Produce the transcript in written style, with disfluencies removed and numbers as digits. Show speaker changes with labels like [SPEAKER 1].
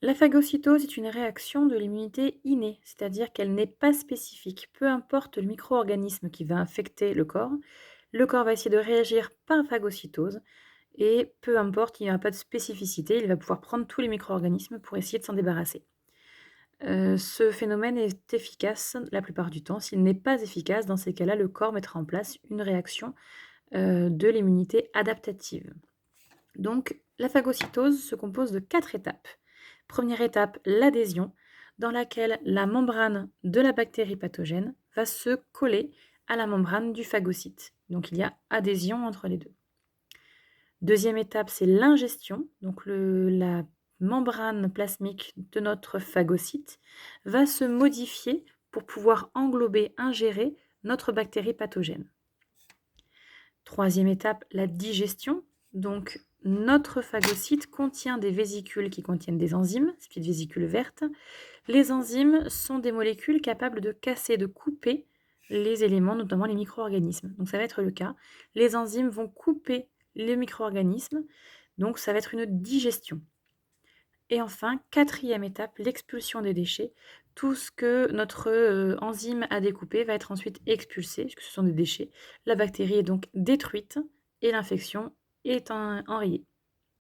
[SPEAKER 1] La phagocytose est une réaction de l'immunité innée, c'est-à-dire qu'elle n'est pas spécifique. Peu importe le micro-organisme qui va infecter le corps va essayer de réagir par phagocytose et peu importe, il n'y a pas de spécificité, il va pouvoir prendre tous les micro-organismes pour essayer de s'en débarrasser. Ce phénomène est efficace la plupart du temps. S'il n'est pas efficace, dans ces cas-là, le corps mettra en place une réaction, de l'immunité adaptative. Donc la phagocytose se compose de 4 étapes. Première étape, l'adhésion, dans laquelle la membrane de la bactérie pathogène va se coller à la membrane du phagocyte. Donc il y a adhésion entre les deux. Deuxième étape, c'est l'ingestion. Donc la membrane plasmique de notre phagocyte va se modifier pour pouvoir englober, ingérer notre bactérie pathogène. Troisième étape, la digestion. Donc notre phagocyte contient des vésicules qui contiennent des enzymes, ces petites vésicules vertes. Les enzymes sont des molécules capables de casser, de couper les éléments, notamment les micro-organismes. Donc ça va être le cas. Les enzymes vont couper les micro-organismes, donc ça va être une digestion. Et enfin, quatrième étape, l'expulsion des déchets. Tout ce que notre enzyme a découpé va être ensuite expulsé, puisque ce sont des déchets. La bactérie est donc détruite et l'infection est enrayée.